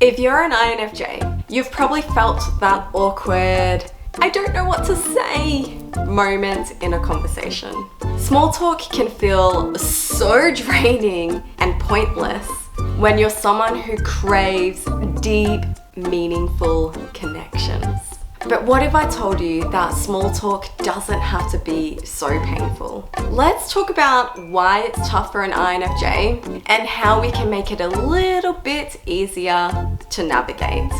If you're an INFJ, you've probably felt that awkward, I don't know what to say moment in a conversation. Small talk can feel so draining and pointless when you're someone who craves deep, meaningful connections. But what if I told you that small talk doesn't have to be so painful? Let's talk about why it's tough for an INFJ and how we can make it a little bit easier to navigate.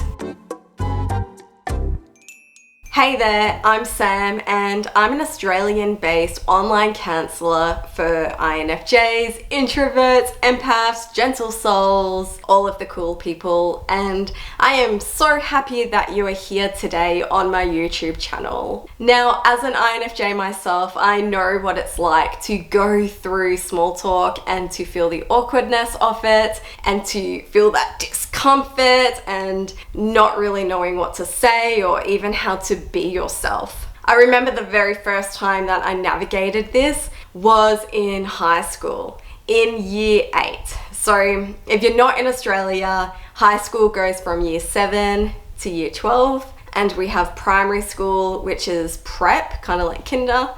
Hey there, I'm Sam and I'm an Australian-based online counsellor for INFJs, introverts, empaths, gentle souls, all of the cool people, and I am so happy that you are here today on my YouTube channel. Now, as an INFJ myself, I know what it's like to go through small talk and to feel the awkwardness of it and to feel that discomfort and not really knowing what to say or even how to be yourself. I remember the very first time that I navigated this was in high school, in year 8. So if you're not in Australia, high school goes from year 7 to year 12, and we have primary school, which is prep, kind of like kinder,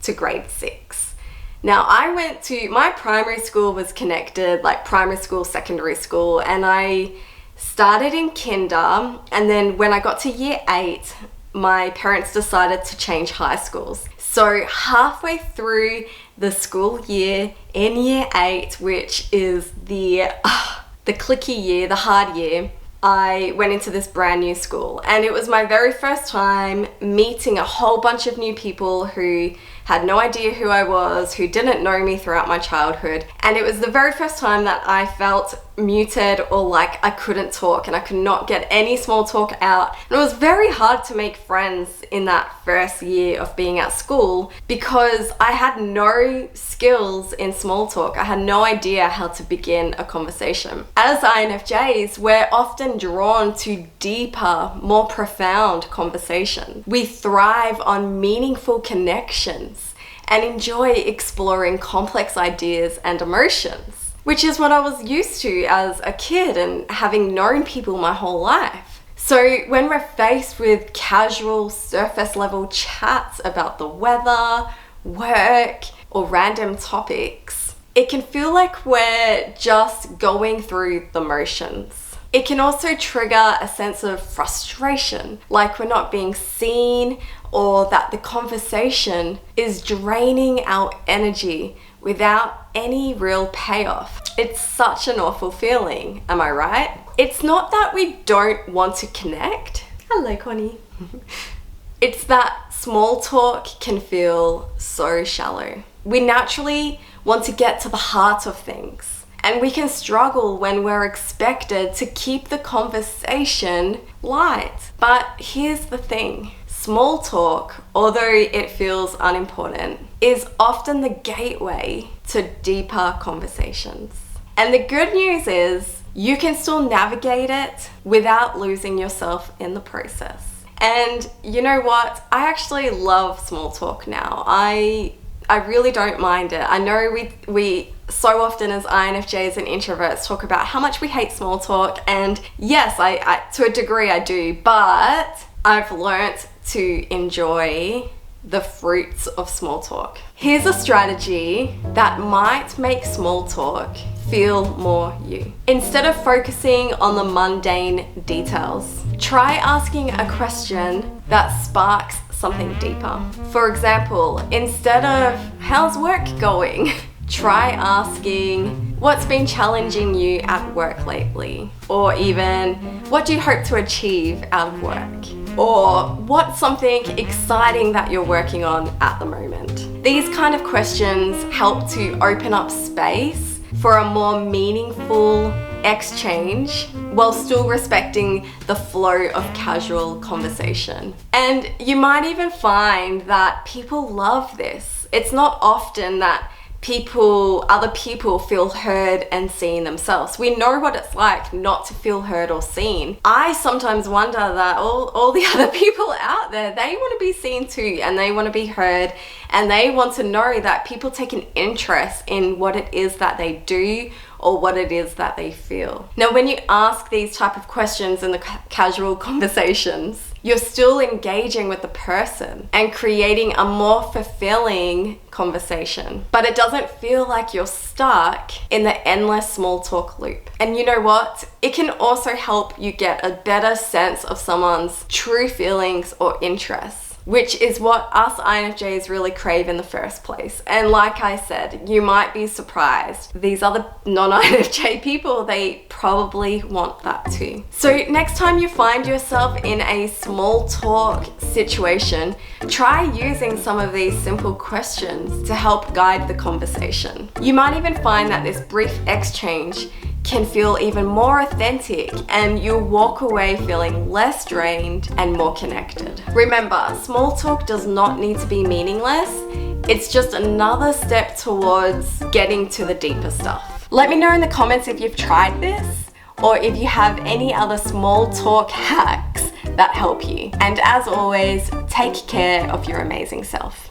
to grade 6. Now my primary school was connected, like primary school, secondary school, and I started in kinder, and then when I got to year 8, my parents decided to change high schools. So halfway through the school year in year 8, which is the clicky year, the hard year, I went into this brand new school, and it was my very first time meeting a whole bunch of new people who had no idea who I was, who didn't know me throughout my childhood. And it was the very first time that I felt muted or like I couldn't talk and I could not get any small talk out. And it was very hard to make friends in that first year of being at school because I had no skills in small talk. I had no idea how to begin a conversation. As INFJs, we're often drawn to deeper, more profound conversation. We thrive on meaningful connections and enjoy exploring complex ideas and emotions, which is what I was used to as a kid and having known people my whole life. So when we're faced with casual, surface level chats about the weather, work, or random topics, it can feel like we're just going through the motions. It can also trigger a sense of frustration, like we're not being seen or that the conversation is draining our energy without any real payoff. It's such an awful feeling, am I right? It's not that we don't want to connect. Hello, Connie. It's that small talk can feel so shallow. We naturally want to get to the heart of things. And we can struggle when we're expected to keep the conversation light. But here's the thing. Small talk, although it feels unimportant, is often the gateway to deeper conversations. And the good news is you can still navigate it without losing yourself in the process. And you know what? I actually love small talk now. I really don't mind it. I know we so often as INFJs and introverts talk about how much we hate small talk, and yes, I to a degree I do, but I've learnt to enjoy the fruits of small talk. Here's a strategy that might make small talk feel more you. Instead of focusing on the mundane details, try asking a question that sparks something deeper. For example, instead of "How's work going?" try asking, "What's been challenging you at work lately?" Or even, "What do you hope to achieve out of work?" Or, "What's something exciting that you're working on at the moment?" These kind of questions help to open up space for a more meaningful exchange while still respecting the flow of casual conversation. And you might even find that people love this. It's not often that other people feel heard and seen themselves. We know what it's like not to feel heard or seen. I sometimes wonder that all the other people out there, they want to be seen too, and they want to be heard, and they want to know that people take an interest in what it is that they do or what it is that they feel. Now, when you ask these type of questions in the casual conversations, you're still engaging with the person and creating a more fulfilling conversation. But it doesn't feel like you're stuck in the endless small talk loop. And you know what? It can also help you get a better sense of someone's true feelings or interests, which is what us INFJs really crave in the first place. And like I said, you might be surprised. These other non-INFJ people, they probably want that too. So next time you find yourself in a small talk situation, try using some of these simple questions to help guide the conversation. You might even find that this brief exchange can feel even more authentic, and you'll walk away feeling less drained and more connected. Remember, small talk does not need to be meaningless. It's just another step towards getting to the deeper stuff. Let me know in the comments if you've tried this, or if you have any other small talk hacks that help you. And as always, take care of your amazing self.